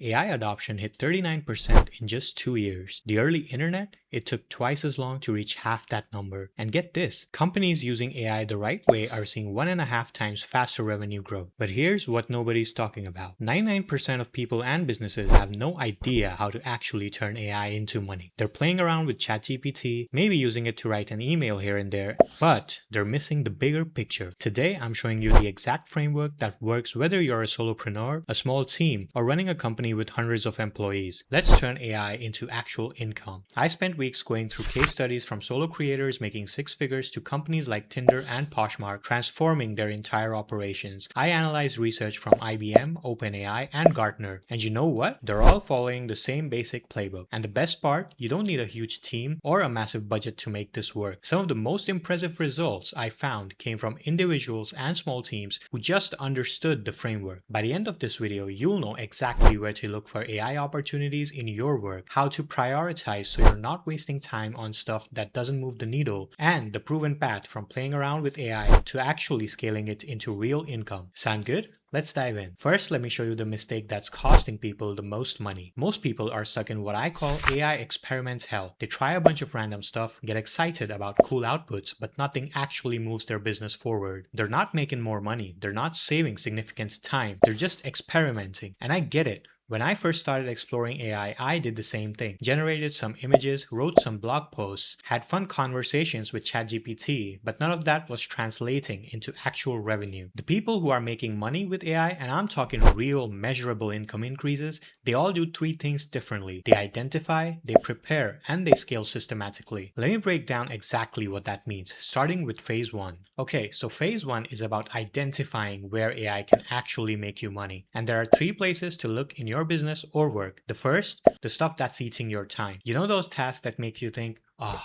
AI adoption hit 39% in just 2 years. The early internet, it took twice as long to reach half that number. And get this, companies using AI the right way are seeing 1.5 times faster revenue growth. But here's what nobody's talking about. 99% of people and businesses have no idea how to actually turn AI into money. They're playing around with ChatGPT, maybe using it to write an email here and there, but they're missing the bigger picture. Today, I'm showing you the exact framework that works whether you're a solopreneur, a small team, or running a company with hundreds of employees. Let's turn AI into actual income. I spent weeks going through case studies from solo creators making 6 figures to companies like Tinder and Poshmark transforming their entire operations. I analyzed research from IBM, OpenAI, and Gartner. And you know what? They're all following the same basic playbook. And the best part, you don't need a huge team or a massive budget to make this work. Some of the most impressive results I found came from individuals and small teams who just understood the framework. By the end of this video, you'll know exactly where to look for AI opportunities in your work, how to prioritize so you're not wasting time on stuff that doesn't move the needle, and the proven path from playing around with AI to actually scaling it into real income. Sound good? Let's dive in. First, let me show you the mistake that's costing people the most money. Most people are stuck in what I call AI experiments hell. They try a bunch of random stuff, get excited about cool outputs, but nothing actually moves their business forward. They're not making more money. They're not saving significant time. They're just experimenting. And I get it. When I first started exploring AI, I did the same thing. Generated some images, wrote some blog posts, had fun conversations with ChatGPT, but none of that was translating into actual revenue. The people who are making money with AI, and I'm talking real measurable income increases, they all do 3 things differently. They identify, they prepare, and they scale systematically. Let me break down exactly what that means, starting with phase 1. Okay, so phase 1 is about identifying where AI can actually make you money. And there are 3 places to look in your business or work. The first, the stuff that's eating your time. You know those tasks that make you think, oh,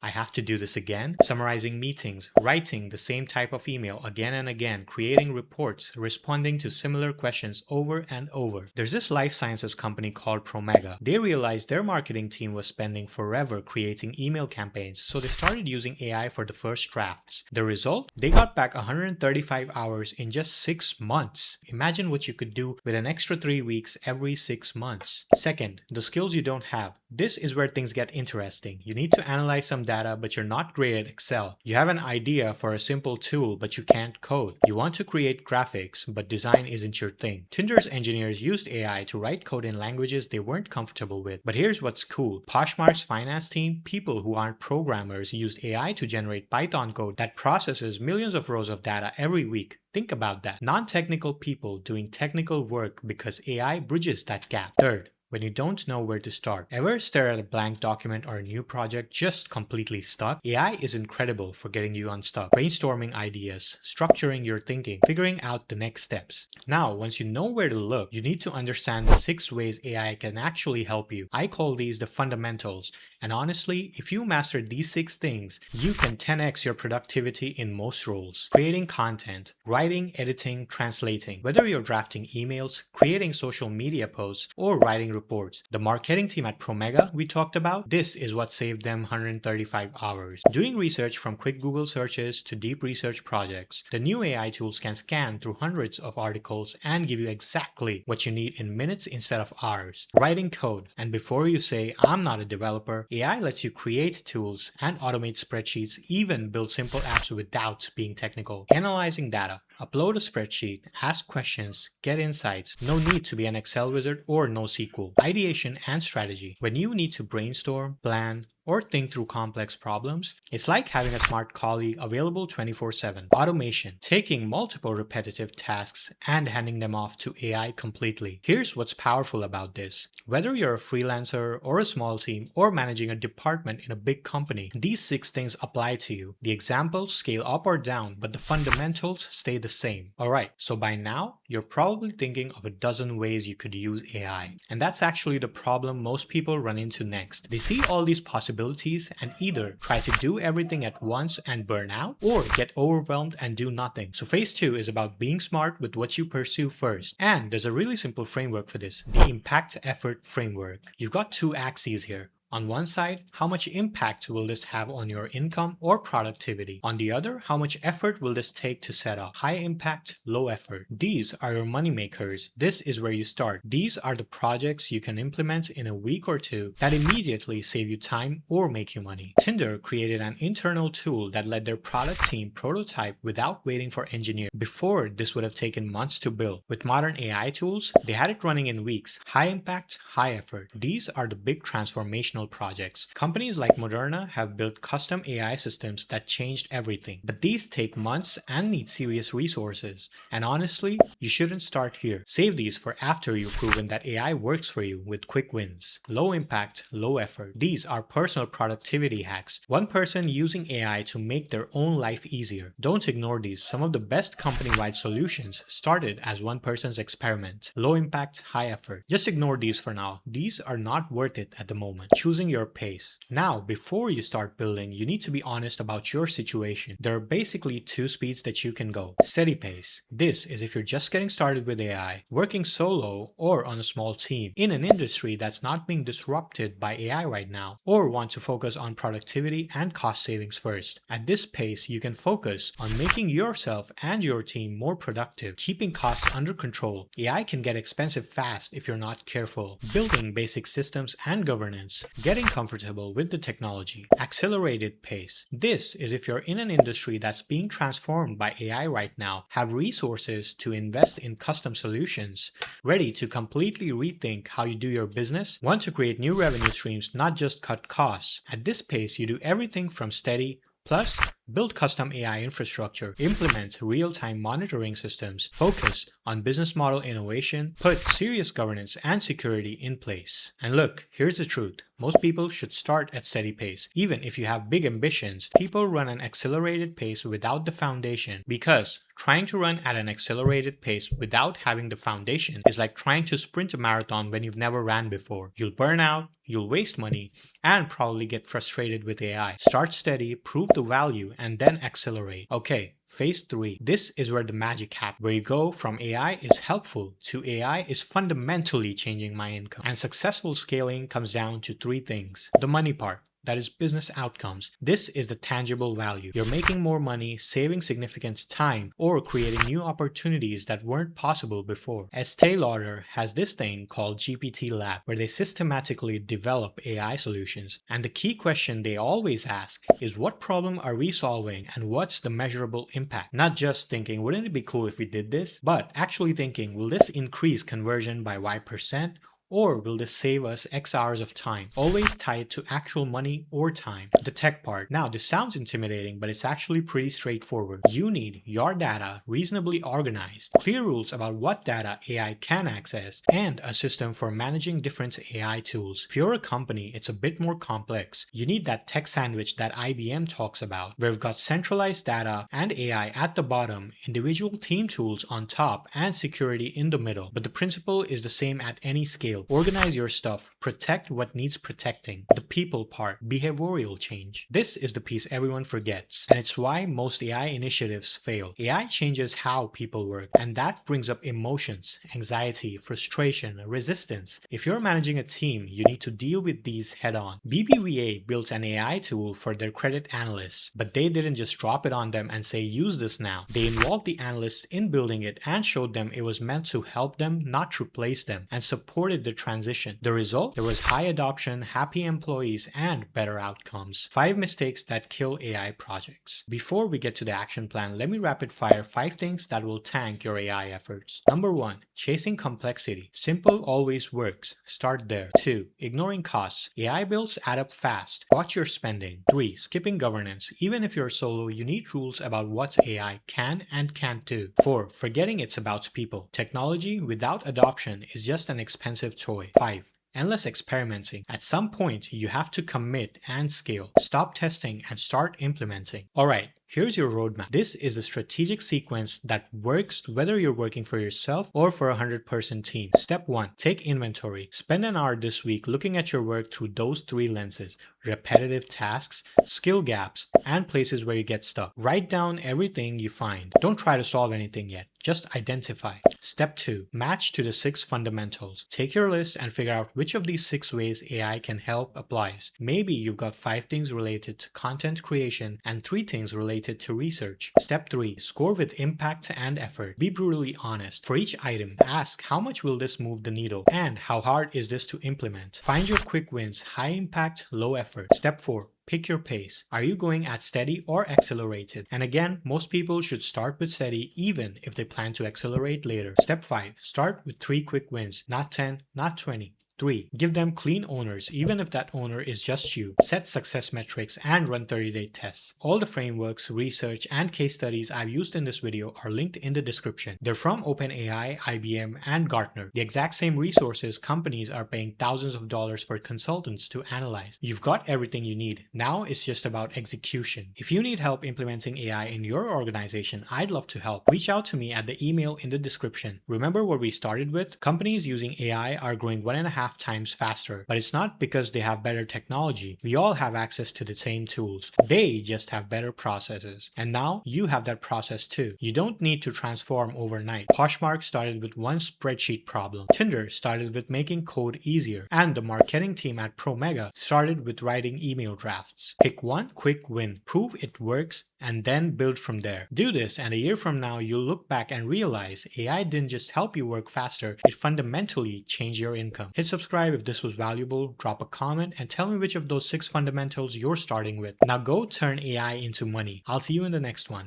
I have to do this again? Summarizing meetings, writing the same type of email again and again, creating reports, responding to similar questions over and over. There's this life sciences company called Promega. They realized their marketing team was spending forever creating email campaigns, so they started using AI for the first drafts. The result? They got back 135 hours in just 6 months. Imagine what you could do with an extra 3 weeks every 6 months. Second, the skills you don't have. This is where things get interesting. You need to analyze some data, but you're not great at Excel. You have an idea for a simple tool, but you can't code. You want to create graphics, but design isn't your thing. Tinder's engineers used AI to write code in languages they weren't comfortable with. But here's what's cool. Poshmark's finance team, people who aren't programmers, used AI to generate Python code that processes millions of rows of data every week. Think about that. Non-technical people doing technical work because AI bridges that gap. Third, when you don't know where to start. Ever stare at a blank document or a new project just completely stuck? AI is incredible for getting you unstuck, brainstorming ideas, structuring your thinking, figuring out the next steps. Now, once you know where to look, you need to understand the 6 ways AI can actually help you. I call these the fundamentals. And honestly, if you master these 6 things, you can 10x your productivity in most roles. Creating content, writing, editing, translating. Whether you're drafting emails, creating social media posts, or writing reports. The marketing team at Promega we talked about, this is what saved them 135 hours. Doing research from quick Google searches to deep research projects. The new AI tools can scan through hundreds of articles and give you exactly what you need in minutes instead of hours. Writing code. And before you say, I'm not a developer, AI lets you create tools and automate spreadsheets, even build simple apps without being technical. Analyzing data. Upload a spreadsheet, ask questions, get insights. No need to be an Excel wizard or NoSQL. Ideation and strategy. When you need to brainstorm, plan, or think through complex problems, it's like having a smart colleague available 24/7. Automation. Taking multiple repetitive tasks and handing them off to AI completely. Here's what's powerful about this. Whether you're a freelancer or a small team or managing a department in a big company, these 6 things apply to you. The examples scale up or down, but the fundamentals stay the same. Alright, so by now, you're probably thinking of a dozen ways you could use AI. And that's actually the problem most people run into next. They see all these possibilities and either try to do everything at once and burn out, or get overwhelmed and do nothing. So phase 2 is about being smart with what you pursue first. And there's a really simple framework for this, the impact effort framework. You've got 2 axes here. On one side, how much impact will this have on your income or productivity? On the other, how much effort will this take to set up? High impact, low effort. These are your money makers. This is where you start. These are the projects you can implement in a week or two that immediately save you time or make you money. Tinder created an internal tool that let their product team prototype without waiting for engineers. Before, this would have taken months to build. With modern AI tools, they had it running in weeks. High impact, high effort. These are the big transformational projects. Companies like Moderna have built custom AI systems that changed everything. But these take months and need serious resources. And honestly, you shouldn't start here. Save these for after you've proven that AI works for you with quick wins. Low impact, low effort. These are personal productivity hacks. One person using AI to make their own life easier. Don't ignore these. Some of the best company-wide solutions started as one person's experiment. Low impact, high effort. Just ignore these for now. These are not worth it at the moment. Choosing your pace. Now, before you start building, you need to be honest about your situation. There are basically two speeds that you can go. Steady pace. This is if you're just getting started with AI, working solo or on a small team, in an industry that's not being disrupted by AI right now, or want to focus on productivity and cost savings first. At this pace, you can focus on making yourself and your team more productive, keeping costs under control. AI can get expensive fast if you're not careful. Building basic systems and governance, getting comfortable with the technology. Accelerated pace. This is if you're in an industry that's being transformed by AI right now, have resources to invest in custom solutions, ready to completely rethink how you do your business, want to create new revenue streams, not just cut costs. At this pace, you do everything from steady, plus build custom AI infrastructure, implement real-time monitoring systems, focus on business model innovation, put serious governance and security in place. And look, here's the truth. Most people should start at steady pace. Even if you have big ambitions, people run an accelerated pace without the foundation, because trying to run at an accelerated pace without having the foundation is like trying to sprint a marathon when you've never ran before. You'll burn out, you'll waste money, and probably get frustrated with AI. Start steady, prove the value, and then accelerate. Okay, phase 3. This is where the magic happens, where you go from AI is helpful to AI is fundamentally changing my income. And successful scaling comes down to 3 things. The money part. That is business outcomes. This is the tangible value. You're making more money, saving significant time, or creating new opportunities that weren't possible before. Estée Lauder has this thing called GPT Lab, where they systematically develop AI solutions. And the key question they always ask is, what problem are we solving and what's the measurable impact? Not just thinking, wouldn't it be cool if we did this? But actually thinking, will this increase conversion by Y%? Or will this save us X hours of time? Always tied to actual money or time. The tech part. Now, this sounds intimidating, but it's actually pretty straightforward. You need your data reasonably organized, clear rules about what data AI can access, and a system for managing different AI tools. If you're a company, it's a bit more complex. You need that tech sandwich that IBM talks about, where we've got centralized data and AI at the bottom, individual team tools on top, and security in the middle. But the principle is the same at any scale. Organize your stuff, protect what needs protecting. The people part, behavioral change. This is the piece everyone forgets, and it's why most AI initiatives fail. AI changes how people work, and that brings up emotions, anxiety, frustration, resistance. If you're managing a team, you need to deal with these head on. BBVA built an AI tool for their credit analysts, but they didn't just drop it on them and say, use this now. They involved the analysts in building it and showed them it was meant to help them, not replace them, and supported the transition. The result? There was high adoption, happy employees, and better outcomes. 5 mistakes that kill AI projects. Before we get to the action plan, let me rapid fire 5 things that will tank your AI efforts. Number 1, chasing complexity. Simple always works. Start there. 2, ignoring costs. AI builds add up fast. Watch your spending. 3, skipping governance. Even if you're solo, you need rules about what AI can and can't do. 4, forgetting it's about people. Technology without adoption is just an expensive toy. 5, endless experimenting. At some point, you have to commit and scale. Stop testing and start implementing. Alright, Here's your roadmap. This is a strategic sequence that works whether you're working for yourself or for a 100-person team. Step 1. Take inventory. Spend an hour this week looking at your work through those 3 lenses: repetitive tasks, skill gaps, and places where you get stuck. Write down everything you find. Don't try to solve anything yet. Just identify. Step 2. Match to the 6 fundamentals. Take your list and figure out which of these 6 ways AI can help applies. Maybe you've got 5 things related to content creation and 3 things related to research. Step 3. Score with impact and effort. Be brutally honest. For each item, ask how much will this move the needle and how hard is this to implement. Find your quick wins, high impact, low effort. Step 4. Pick your pace. Are you going at steady or accelerated? And again, most people should start with steady even if they plan to accelerate later. Step 5. Start with 3 quick wins, not 10, not 20. 3. Give them clean owners, even if that owner is just you. Set success metrics and run 30-day tests. All the frameworks, research, and case studies I've used in this video are linked in the description. They're from OpenAI, IBM, and Gartner. The exact same resources companies are paying thousands of dollars for consultants to analyze. You've got everything you need. Now it's just about execution. If you need help implementing AI in your organization, I'd love to help. Reach out to me at the email in the description. Remember what we started with? Companies using AI are growing 1.5 times faster, but it's not because they have better technology. We all have access to the same tools. They just have better processes. And now you have that process too. You don't need to transform overnight. Poshmark started with one spreadsheet problem. Tinder started with making code easier. And the marketing team at Promega started with writing email drafts. Pick one quick win, prove it works, and then build from there. Do this, and a year from now, you'll look back and realize AI didn't just help you work faster, it fundamentally changed your income. Hit subscribe if this was valuable, drop a comment, and tell me which of those 6 fundamentals you're starting with. Now go turn AI into money. I'll see you in the next one.